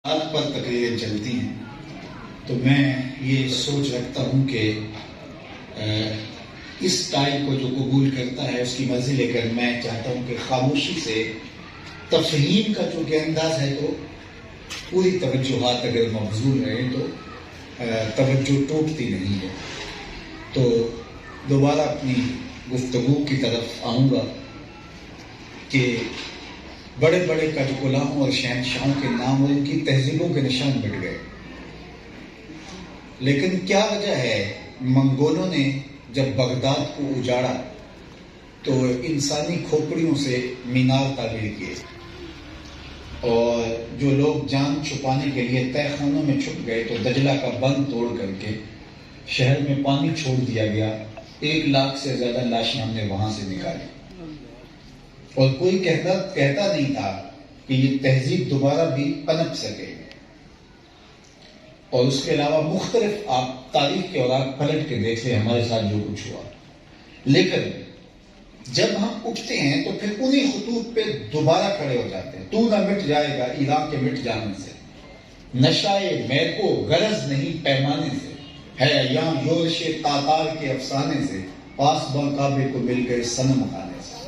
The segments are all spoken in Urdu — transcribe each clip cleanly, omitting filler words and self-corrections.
پر تقریریں چلتی ہیں تو میں یہ سوچ رکھتا ہوں کہ اس ٹائم کو جو قبول کرتا ہے اس کی مرضی، لیکن میں چاہتا ہوں کہ خاموشی سے تفہیم کا جو کہ انداز ہے تو پوری توجہات اگر مبذول رہے تو توجہ ٹوٹتی نہیں ہے۔ تو دوبارہ اپنی گفتگو کی طرف آؤں گا کہ بڑے بڑے کجکلاؤں اور شہنشاہوں کے نام اور ان کی تہذیبوں کے نشان مٹ گئے، لیکن کیا وجہ ہے؟ منگولوں نے جب بغداد کو اجاڑا تو انسانی کھوپڑیوں سے مینار تعمیر کیے، اور جو لوگ جان چھپانے کے لیے تہہ خانوں میں چھپ گئے تو دجلہ کا بند توڑ کر کے شہر میں پانی چھوڑ دیا گیا۔ 1 لاکھ سے زیادہ لاشیں ہم نے وہاں سے نکالی، اور کوئی کہتا نہیں تھا کہ یہ تہذیب دوبارہ بھی پنپ سکے۔ اور اس کے علاوہ مختلف آپ تاریخ کے اوراق پلٹ کے دیکھ لیں ہمارے ساتھ جو کچھ ہوا، لیکن جب ہم اٹھتے ہیں تو پھر انہی خطوط پہ دوبارہ کھڑے ہو جاتے ہیں۔ تو نہ مٹ جائے گا ایران کے مٹ جانے سے، نشائے میں کو غرض نہیں پیمانے سے، ہے یا یورش تاتار کے افسانے سے، پاس باں کعبے کو مل گئے صنم خانے سے۔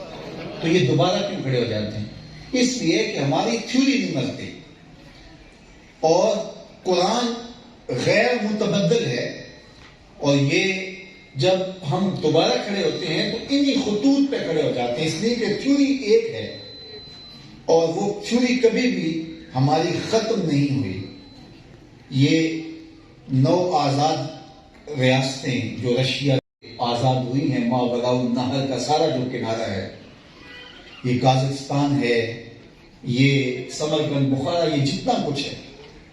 تو یہ دوبارہ کیوں کھڑے ہو جاتے ہیں؟ اس لیے کہ ہماری تھیوری نہیں مرتی، اور قرآن غیر متبدل ہے، اور یہ جب ہم دوبارہ کھڑے ہوتے ہیں تو انہی خطوط پہ کھڑے ہو جاتے ہیں، اس لیے کہ تھیوری ایک ہے اور وہ تھیوری کبھی بھی ہماری ختم نہیں ہوئی۔ یہ 9 آزاد ریاستیں جو رشیا آزاد ہوئی ہیں، ماوراء النہر کا سارا جو کنارہ ہے، یہ قازقستان ہے، یہ سمرقند، بخارا، یہ جتنا کچھ ہے،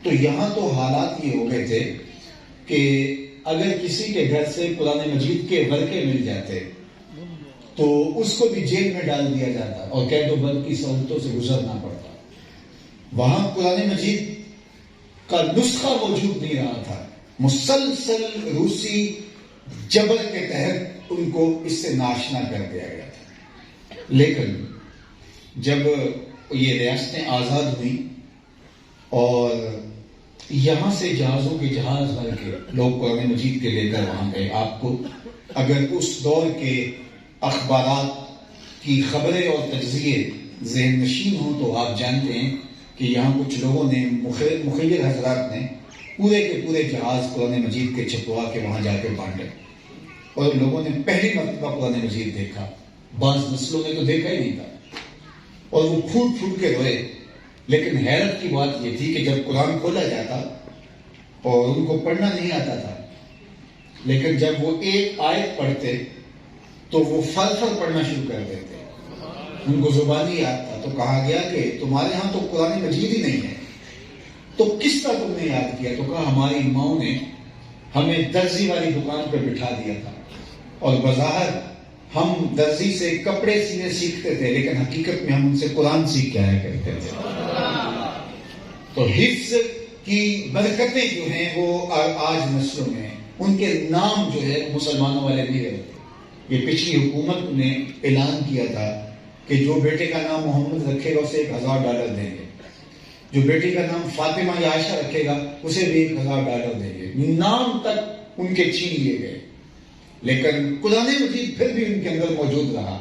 تو یہاں تو حالات یہ ہو گئے تھے کہ اگر کسی کے گھر سے قرآن مجید کے ورقے مل جاتے تو اس کو بھی جیل میں ڈال دیا جاتا اور قید و بند کی سہولتوں سے گزرنا پڑتا۔ وہاں قرآن مجید کا نسخہ موجود نہیں رہا تھا، مسلسل روسی جبر کے تحت ان کو اس سے ناشنا کر دیا گیا تھا۔ لیکن جب یہ ریاستیں آزاد ہوئیں اور یہاں سے جہازوں کے جہاز بھر کے لوگ قرآن مجید کے لے کر وہاں گئے، آپ کو اگر اس دور کے اخبارات کی خبریں اور تجزیے ذہن نشین ہوں تو آپ جانتے ہیں کہ یہاں کچھ لوگوں نے، مخیر حضرات نے پورے کے پورے جہاز قرآن مجید کے چھپوا کے وہاں جا کے بانٹے، اور لوگوں نے پہلی مرتبہ قرآن مجید دیکھا۔ بعض نسلوں نے تو دیکھا ہی نہیں تھا، اور وہ پھوٹ پھوٹ کے روئے۔ لیکن حیرت کی بات یہ تھی کہ جب قرآن کھولا جاتا اور ان کو پڑھنا نہیں آتا تھا، لیکن جب وہ ایک آیت پڑھتے تو وہ فل پڑھنا شروع کر دیتے، ان کو زبانی یاد تھا۔ تو کہا گیا کہ تمہارے ہاں تو قرآن مجید ہی نہیں ہے، تو کس طرح تم نے یاد کیا؟ تو کہا ہماری ماؤں نے ہمیں درزی والی دکان پہ بٹھا دیا تھا، اور بظاہر ہم درزی سے کپڑے سینے سیکھتے تھے، لیکن حقیقت میں ہم ان سے قرآن سیکھ کے آیا کرتے تھے۔ تو حفظ کی برکتیں جو ہیں وہ آج نسلوں میں ہیں، ان کے نام جو ہے مسلمانوں والے نہیں رہتے۔ یہ پچھلی حکومت نے اعلان کیا تھا کہ جو بیٹے کا نام محمد رکھے گا اسے $1000 دیں گے، جو بیٹی کا نام فاطمہ یا عائشہ رکھے گا اسے بھی $1000 دیں گے۔ نام تک ان کے چھین لیے گئے، لیکن قرآن مجید پھر بھی ان کے اندر موجود رہا،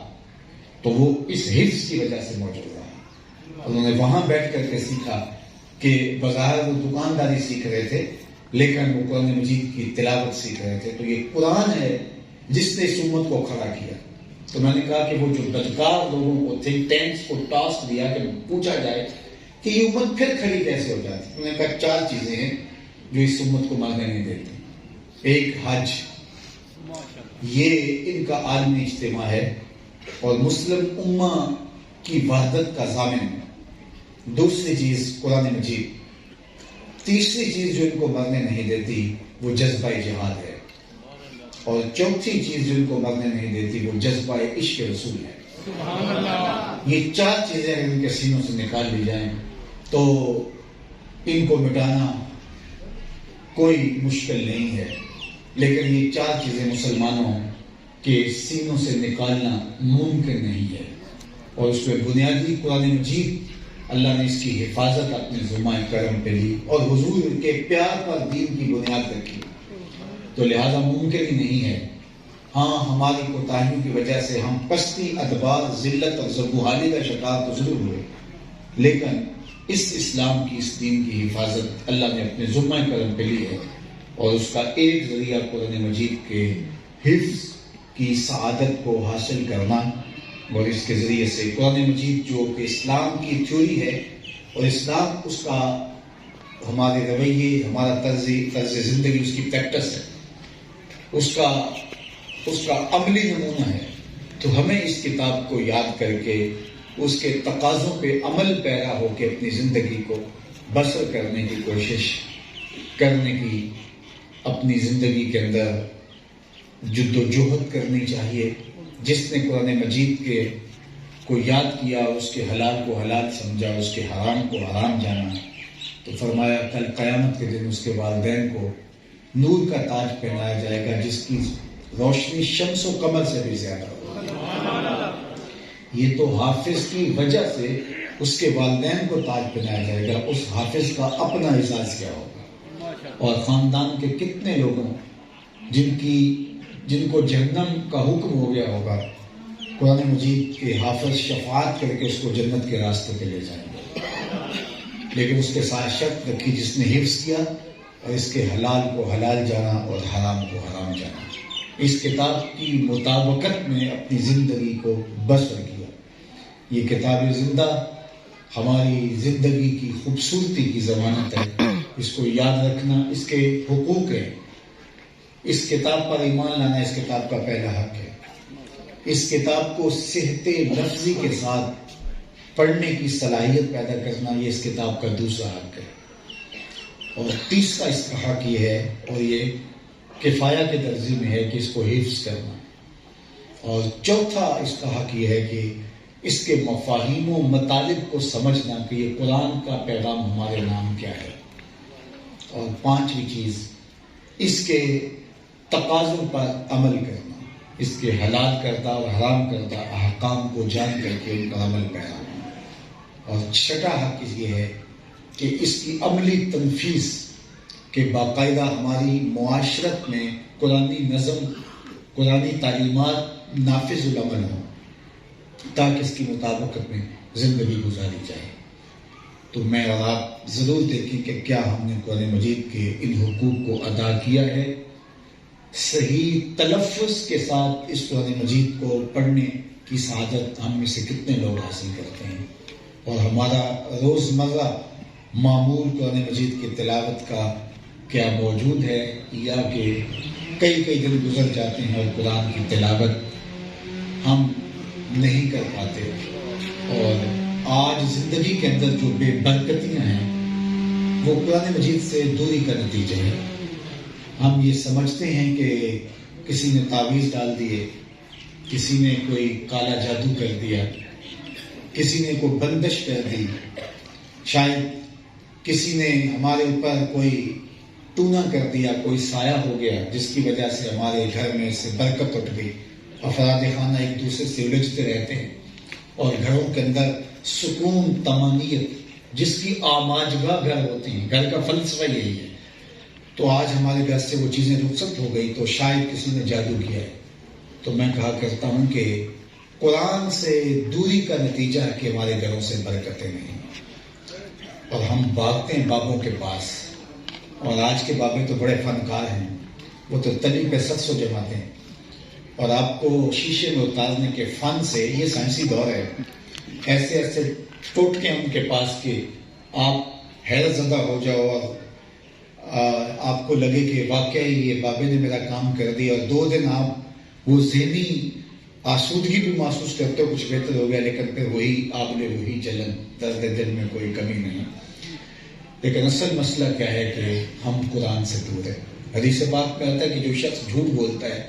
تو وہ اس حفظ کی وجہ سے موجود رہا۔ انہوں نے وہاں بیٹھ کر کے سیکھا کہ بظاہر وہ دکانداری سیکھ رہے تھے، لیکن وہ قرآن مجید کی تلاوت سیکھ رہے تھے۔ تو یہ قرآن ہے جس نے اس امت کو کھڑا کیا۔ تو میں نے کہا کہ وہ جو بدکار لوگوں کو، تھنک ٹینکس کو ٹاسک دیا کہ پوچھا جائے کہ یہ امت پھر کھڑی کیسے ہو جاتی، انہوں نے کہا 4 چیزیں ہیں جو اس امت کو ماننے نہیں دیتی۔ ایک حج، یہ ان کا عالمی اجتماع ہے اور مسلم امہ کی وحدت کا ضامن ہے۔ دوسری چیز قرآن مجید۔ تیسری چیز جو ان کو مرنے نہیں دیتی وہ جذبہ جہاد ہے، اور چوتھی چیز جو ان کو مرنے نہیں دیتی وہ جذبہ عشق رسول ہے۔ یہ 4 چیزیں اگر ان کے سینوں سے نکال لی جائیں تو ان کو مٹانا کوئی مشکل نہیں ہے، لیکن یہ 4 چیزیں مسلمانوں کے سینوں سے نکالنا ممکن نہیں ہے، اور اس میں بنیادی قرآن مجید اللہ نے اس کی حفاظت اپنے ذمہ کرم پہ لی اور حضور کے پیار پر دین کی بنیاد رکھی، تو لہذا ممکن ہی نہیں ہے ہاں ہماری کوتاہیوں کی وجہ سے ہم پستی، ادبار، ذلت اور زبوحالی کا شکار تو ضرور ہوئے، لیکن اس اسلام کی، اس دین کی حفاظت اللہ نے اپنے ذمہ کرم پہ لی ہے، اور اس کا ایک ذریعہ قرآن مجید کے حفظ کی سعادت کو حاصل کرنا، اور اس کے ذریعے سے قرآن مجید جو کہ اسلام کی تھیوری ہے، اور اسلام اس کا ہمارے رویے، ہمارا طرز زندگی، اس کی پریکٹس ہے، اس کا عملی نمونہ ہے، تو ہمیں اس کتاب کو یاد کر کے اس کے تقاضوں پہ عمل پیرا ہو کے اپنی زندگی کو بسر کرنے کی کوشش کرنے کی، اپنی زندگی کے اندر جد و جہد کرنی چاہیے۔ جس نے قرآن مجید کے کو یاد کیا، اس کے حلال کو حلال سمجھا، اس کے حرام کو حرام جانا، تو فرمایا کل قیامت کے دن اس کے والدین کو نور کا تاج پہنایا جائے گا جس کی روشنی شمس و قمر سے بھی زیادہ ہوگی۔ یہ تو حافظ کی وجہ سے اس کے والدین کو تاج پہنایا جائے گا، اس حافظ کا اپنا اعزاز کیا ہوگا، اور خاندان کے کتنے لوگوں جن کو جہنم کا حکم ہو گیا ہوگا، قرآن مجید کے حافظ شفاعت کر کے اس کو جنت کے راستے پہ لے جائیں گے، لیکن اس کے ساتھ شرط رکھی جس نے حفظ کیا اور اس کے حلال کو حلال جانا اور حرام کو حرام جانا، اس کتاب کی مطابقت میں اپنی زندگی کو بسر کیا۔ یہ کتاب زندہ ہماری زندگی کی خوبصورتی کی ضمانت ہے، اس کو یاد رکھنا اس کے حقوق ہیں، اس کتاب پر ایمان لانا اس کتاب کا پہلا حق ہے، اس کتاب کو صحت لفظی کے ساتھ پڑھنے کی صلاحیت پیدا کرنا یہ اس کتاب کا دوسرا حق ہے، اور تیسرا اس کا حق یہ ہے، اور یہ کفایہ کے درجے میں ہے کہ اس کو حفظ کرنا، اور چوتھا اس کا حق یہ ہے کہ اس کے مفاہیم و مطالب کو سمجھنا کہ یہ قرآن کا پیغام ہمارے نام کیا ہے، اور پانچویں چیز اس کے تقاضوں پر عمل کرنا، اس کے حلال کردہ اور حرام کردہ احکام کو جان کر کے ان پر عمل کرنا، اور چھٹا حق یہ ہے کہ اس کی عملی تنفیذ کہ باقاعدہ ہماری معاشرت میں قرآنی نظم، قرآنی تعلیمات نافذ العمل ہوں تاکہ اس کی مطابقت میں زندگی گزاری جائے۔ تو میں اور آپ ضرور دیکھیں کہ کیا ہم نے قرآن مجید کے ان حقوق کو ادا کیا ہے، صحیح تلفظ کے ساتھ اس قرآن مجید کو پڑھنے کی سعادت ہم میں سے کتنے لوگ حاصل کرتے ہیں، اور ہمارا روزمرہ معمول قرآن مجید کی تلاوت کا کیا موجود ہے، یا کہ کئی دن گزر جاتے ہیں اور قرآن کی تلاوت ہم نہیں کر پاتے، اور آج زندگی کے اندر جو بے برکتیاں ہیں وہ قرآن مجید سے دوری کا نتیجہ ہے۔ ہم یہ سمجھتے ہیں کہ کسی نے تعویذ ڈال دیے، کسی نے کوئی کالا جادو کر دیا، کسی نے کوئی بندش کر دی، شاید کسی نے ہمارے اوپر کوئی ٹونا کر دیا، کوئی سایہ ہو گیا جس کی وجہ سے ہمارے گھر میں سے برکت اٹھ گئی، افراد خانہ ایک دوسرے سے الجھتے رہتے ہیں، اور گھروں کے اندر سکون، طمانینت جس کی آماجگاہ گھر ہوتے ہیں، گھر کا فلسفہ یہی ہے، تو آج ہمارے گھر سے وہ چیزیں رخصت ہو گئی تو شاید کسی نے جادو کیا ہے۔ تو میں کہا کرتا ہوں کہ قرآن سے دوری کا نتیجہ ہے کہ ہمارے گھروں سے برکتیں نہیں، اور ہم بھاگتے ہیں بابوں کے پاس، اور آج کے بابے تو بڑے فنکار ہیں، وہ تو تلی پہ 700 جماتے ہیں، اور آپ کو شیشے میں اتارنے کے فن سے، یہ سائنسی دور ہے، ایسے ٹوٹکے ان کے پاس کہ آپ حیرت زدہ ہو جاؤ، اور آپ کو لگے کہ واقعی یہ بابے نے میرا کام کر دیا، اور 2 دن آپ وہ ذہنی آسودگی بھی محسوس کرتے ہو، کچھ بہتر ہو گیا، لیکن پھر وہی آبلے، وہی جلن، درد دل میں کوئی کمی نہیں۔ لیکن اصل مسئلہ کیا ہے کہ ہم قرآن سے دور ہیں۔ حدیث پاک میں آتا ہے کہ جو شخص جھوٹ بولتا ہے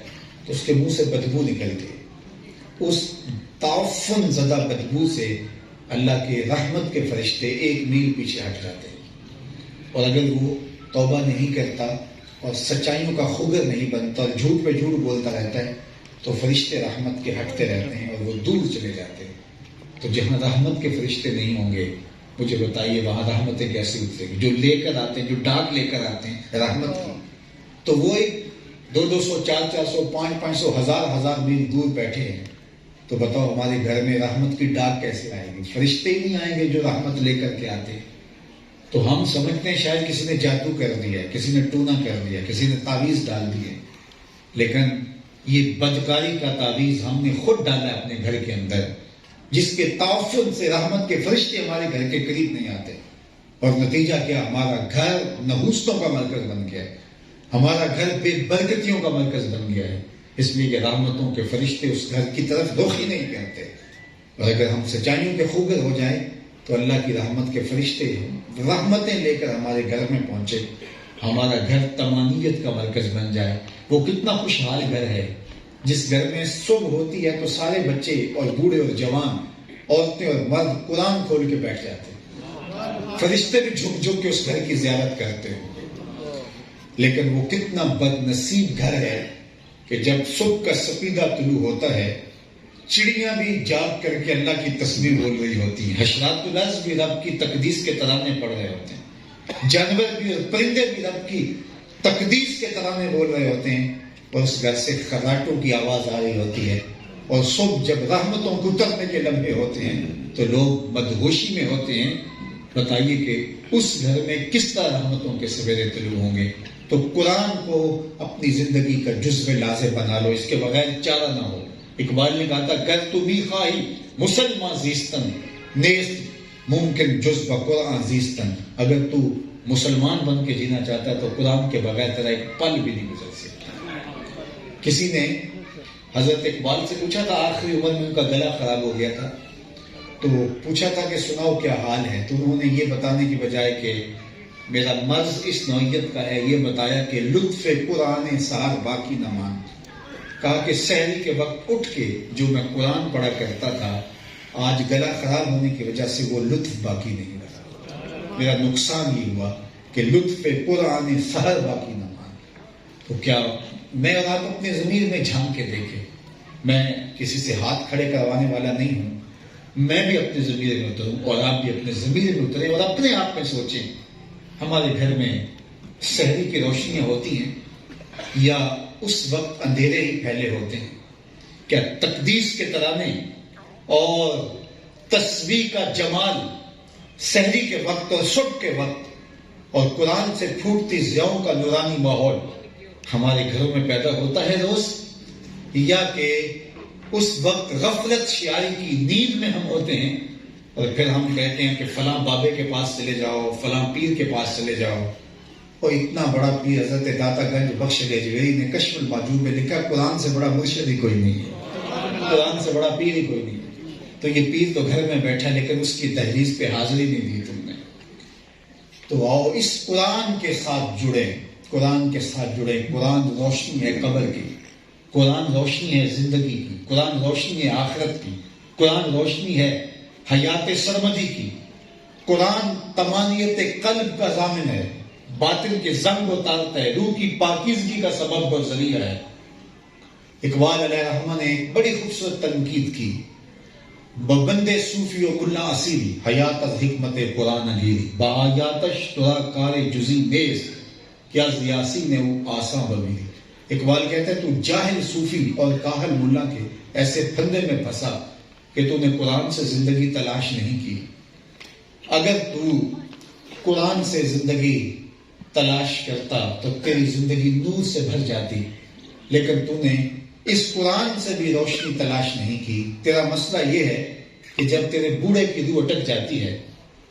تو اس کے منہ سے بدبو نکلتی ہے، اس تعفن زدہ بدبو سے اللہ کے رحمت کے فرشتے 1 میل پیچھے ہٹ جاتے ہیں، اور اگر وہ توبہ نہیں کرتا اور سچائیوں کا خبر نہیں بنتا اور جھوٹ پہ جھوٹ بولتا رہتا ہے تو فرشتے رحمت کے ہٹتے رہتے ہیں اور وہ دور چلے جاتے ہیں۔ تو جہاں رحمت کے فرشتے نہیں ہوں گے مجھے بتائیے وہاں رحمتیں کیسے اترے گی؟ جو لے کر آتے ہیں، جو ڈاک لے کر آتے ہیں رحمت کی، تو وہ ایک 200 400 500 1000 میل دور بیٹھے ہیں، تو بتاؤ ہمارے گھر میں رحمت کی ڈاک کیسے آئے گی؟ فرشتے ہی نہیں آئیں گے جو رحمت لے کر کے آتے ہیں۔ تو ہم سمجھتے ہیں شاید کسی نے جادو کر دیا، کسی نے ٹونا کر دیا، کسی نے تعویذ ڈال دیے، لیکن یہ بدکاری کا تعویذ ہم نے خود ڈالا ہے اپنے گھر کے اندر، جس کے تعفن سے رحمت کے فرشتے ہمارے گھر کے قریب نہیں آتے، اور نتیجہ کیا؟ ہمارا گھر نحوستوں کا مرکز بن گیا ہے، ہمارا گھر بے برکتیوں کا مرکز بن گیا ہے، اس لیے کہ رحمتوں کے فرشتے اس گھر کی طرف رخ ہی نہیں کرتے۔ اور اگر ہم سچائیوں کے خوگر ہو جائیں تو اللہ کی رحمت کے فرشتے رحمتیں لے کر ہمارے گھر میں پہنچے، ہمارا گھر تمانیت کا مرکز بن جائے۔ وہ کتنا خوشحال گھر ہے جس گھر میں صبح ہوتی ہے تو سارے بچے اور بوڑھے اور جوان، عورتیں اور مرد قرآن کھول کے بیٹھ جاتے ہیں، فرشتے بھی جھک جھک کے اس گھر کی زیارت کرتے ہیں۔ لیکن وہ کتنا بد نصیب گھر ہے کہ جب صبح کا سپیدہ طلوع ہوتا ہے، چڑیاں بھی جاگ کر کے اللہ کی تسبیح بول رہی ہوتی ہیں، حشرات الارض بھی رب کی تقدیس کے ترانے پڑھ رہے ہوتے ہیں، جانور بھی اور پرندے بھی رب کی تقدیس کے ترانے بول رہے ہوتے ہیں، اور اس گھر سے خراٹوں کی آواز آ رہی ہوتی ہے، اور صبح جب رحمتوں کو اترنے کے لمحے ہوتے ہیں تو لوگ مدہوشی میں ہوتے ہیں۔ بتائیے کہ اس گھر میں کس طرح رحمتوں کے سویرے طلوع ہوں گے؟ تو قرآن کو اپنی زندگی کا جزو لازم بنا لو، اس کے بغیر چارہ نہ ہو۔ اقبال نے کہا تھا گر تو بھی خواہی مسلمان زیستن نیست ممکن جز بقرآن زیستن، اگر تو مسلمان بن کے جینا چاہتا ہے تو قرآن کے بغیر تیرا ایک پل بھی نہیں گزر سکتا۔ کسی نے حضرت اقبال سے پوچھا تھا، آخری عمر میں ان کا گلا خراب ہو گیا تھا، تو پوچھا تھا کہ سناؤ کیا حال ہے؟ تو انہوں نے یہ بتانے کی بجائے کہ میرا مرض اس نوعیت کا ہے، یہ بتایا کہ لطف قرآن سار باقی نہ مان۔ کہا کہ سحری کے وقت اٹھ کے جو میں قرآن پڑھا کرتا تھا، آج گلا خراب ہونے کی وجہ سے وہ لطف باقی نہیں رہا۔ میرا نقصان یہ ہوا کہ لطف قرآن سحر باقی نہ مان۔ تو کیا میں اور آپ اپنے ضمیر میں جھانک کے دیکھیں، میں کسی سے ہاتھ کھڑے کروانے والا نہیں ہوں، میں بھی اپنے ضمیر میں اتروں اور آپ بھی اپنے ضمیر میں اتریں اور اپنے آپ میں سوچیں، ہمارے گھر میں سحری کی روشنیاں ہوتی ہیں یا اس وقت اندھیرے ہی پھیلے ہوتے ہیں؟ کیا تقدیس کے ترانے اور تسبیح کا جمال سحری کے وقت اور صبح کے وقت اور قرآن سے پھوٹتی ضیاؤں کا نورانی ماحول ہمارے گھروں میں پیدا ہوتا ہے روز، یا کہ اس وقت غفلت شیاری کی نیند میں ہم ہوتے ہیں اور پھر ہم کہتے ہیں کہ فلاں بابے کے پاس چلے جاؤ، فلاں پیر کے پاس چلے جاؤ؟ اور اتنا بڑا پیر حضرت داتا گنج بخش گجویری نے کشف المعجوب میں لکھا قرآن سے بڑا مرشد ہی کوئی نہیں ہے، قرآن سے بڑا پیر ہی کوئی نہیں ہے۔ تو یہ پیر تو گھر میں بیٹھا لیکن اس کی دہلیز پہ حاضری نہیں دی تم نے۔ تو آؤ اس قرآن کے ساتھ جڑے، قرآن کے ساتھ جڑے۔ قرآن روشنی ہے قبر کی، قرآن روشنی ہے زندگی کی، قرآن روشنی ہے آخرت کی، قرآن روشنی ہے حیات سرمدی کی، قرآن تمانیت قلب کا ضامن ہے، باطن کے زنگ اتارتا ہے، روح کی پاکیزگی کا سبب اور ذریعہ ہے۔ اقبال علیہ الرحمہ نے ایک بڑی خوبصورت تنقید کی، ببندے صوفی و ملا اسیری حیات از حکمت قرآن انگیری با آیاتش ترا کار جزی نیز کیا زیاسی نے وہ آساں بمیری۔ اقبال کہتا ہے تو جاہل صوفی اور کاہل ملا کے ایسے پھندے میں پھنسا کہ تو نے قرآن سے زندگی تلاش نہیں کی۔ اگر تو قرآن سے زندگی تلاش کرتا تو تیری زندگی نور سے بھر جاتی، لیکن تو نے اس قرآن سے بھی روشنی تلاش نہیں کی۔ تیرا مسئلہ یہ ہے کہ جب تیرے بوڑھے کی روح اٹک جاتی ہے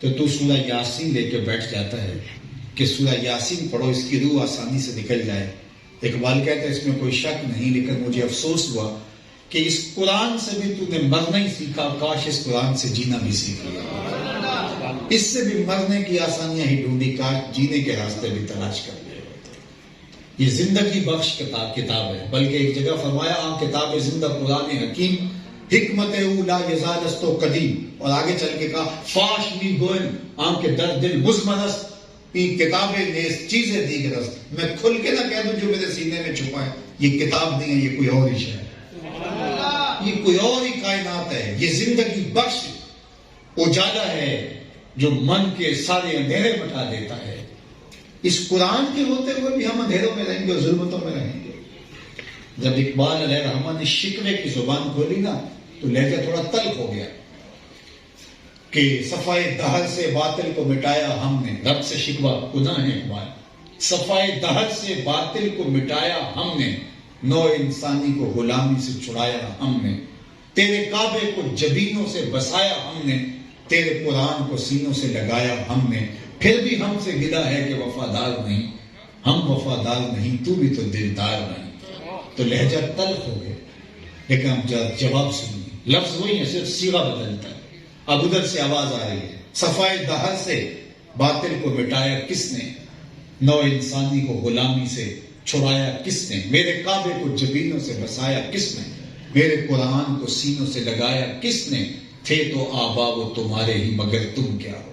تو سورہ یاسین لے کے بیٹھ جاتا ہے کہ سورہ یاسین پڑھو، اس کی روح آسانی سے نکل جائے۔ اقبال کہتا ہے اس میں کوئی شک نہیں، لیکن مجھے افسوس ہوا کہ اس قرآن سے بھی تو نے مرنا ہی سیکھا، کاش اس قرآن سے جینا بھی سیکھ لیا۔ اس سے بھی مرنے کی آسانیاں ہی ڈھونڈی، کاش جینے کے راستے بھی تلاش کر لے۔ یہ زندگی بخش کتاب ہے، بلکہ ایک جگہ فرمایا کتاب زندہ قرآن حکیم حکمت اولا یزالستو قدیم، اور آگے چل کے کہا فاش می گوئن کے در دل مزمنست یہ کتابیں نیز چیزیں دیگرست، میں کھل کے نہ کہہ دوں جو میرے سینے میں چھپا ہے یہ کتاب نہیں ہے، یہ کوئی اور ہی ہے، یہ کوئی اور ہی کائنات ہے، یہ زندگی بخش اجالا ہے جو من کے سارے اندھیرے مٹا دیتا ہے. اس قرآن کے ہوتے ہوئے بھی ہم اندھیروں میں رہیں گے اور ظلمتوں میں رہیں گے. جب اقبال علیہ الرحمہ نے شکوے کی زبان کھولی نا تو لہجہ تھوڑا تلخ ہو گیا کہ صفائے دہر سے باطل کو مٹایا ہم نے. رب سے شکوہ گناہ ہے اقبال. صفائے دہر سے باطل کو مٹایا ہم نے، نو انسانی کو غلامی سے چھڑایا ہم نے. تیرے کعبے کو جبینوں سے بسایا ہم نے، تیرے قرآن کو سینوں سے لگایا ہم نے. پھر بھی ہم سے گلہ ہے کہ وفادار نہیں، ہم وفادار نہیں، تو بھی تو دلدار نہیں. تو لہجہ تلخ ہو گیا، لیکن ہم جواب سنیے. لفظ وہی ہے، صرف صیغہ بدلتا ہے. اب ادھر سے آواز آ رہی ہے، صفائے دہر سے باطل کو مٹایا کس نے، نو انسانی کو غلامی سے چھڑایا کس نے. میرے کعبے کو جبینوں سے بسایا کس نے، میرے قرآن کو سینوں سے لگایا کس نے. تھے تو آبا وہ تمہارے ہی مگر تم کیا ہو،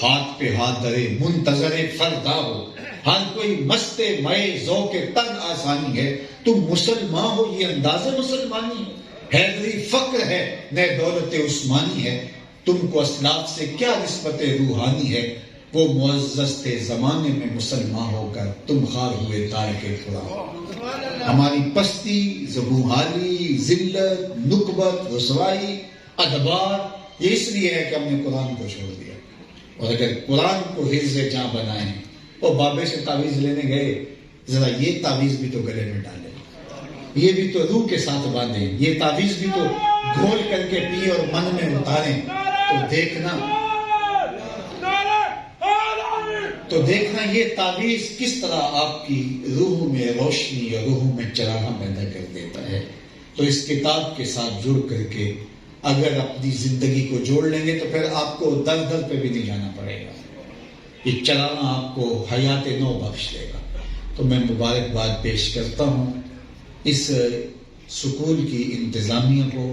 ہاتھ پہ ہاتھ درے منتظر فردا ہو. ہر کوئی مست مئے ذوق تن آسانی ہے، تم مسلمان ہو یہ انداز مسلمانی ہے. حیدری فقر ہے نئے دولت عثمانی ہے، تم کو اسلاف سے کیا نسبت روحانی ہے. وہ معزز تھے زمانے میں مسلمان ہو کر، تم خار ہوئے دار کے خدا. ہماری پستی، زبونحالی، ذلت، نکبت، رسوائی، ادبار یہ اس لیے ہے کہ ہم نے قرآن کو چھوڑ دیا. اور اگر قرآن کو حفظ جاں بنائیں، اور بابے سے تعویذ لینے گئے، ذرا یہ تعویذ بھی تو گلے میں ڈالیں، یہ بھی تو روح کے ساتھ باندھیں، یہ تعویذ بھی تو گھول کر کے پیے اور من میں اتاریں. تو دیکھنا یہ تعویذ کس طرح آپ کی روح میں روشنی اور روح میں چراغاں پیدا کر دیتا ہے. تو اس کتاب کے ساتھ جڑ کر کے اگر اپنی زندگی کو جوڑ لیں گے تو پھر آپ کو در در پہ بھی نہیں جانا پڑے گا. یہ چلانا آپ کو حیات نو بخش دے گا. تو میں مبارکباد پیش کرتا ہوں اس سکول کی انتظامیہ کو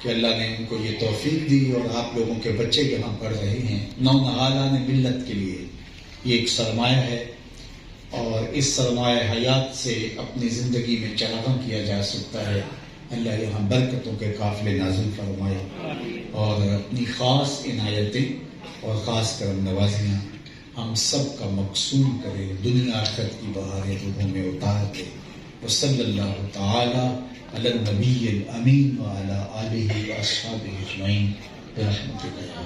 کہ اللہ نے ان کو یہ توفیق دی، اور آپ لوگوں کے بچے یہاں پڑھ رہے ہیں. نونہالان ملت کے لیے یہ ایک سرمایہ ہے، اور اس سرمایہ حیات سے اپنی زندگی میں چراغاں کیا جا سکتا ہے. اللہ یہاں برکتوں کے قافلے نازل فرمائے، اور اپنی خاص عنایتیں اور خاص کرم نوازیاں ہم سب کا مقصود کرے، دنیا آخرت کی بہاریں روحوں میں اتار دے. وصلی اللہ تعالی علی النبی الامین وعلی آلہ واصحابہ اجمعین برحمتک یا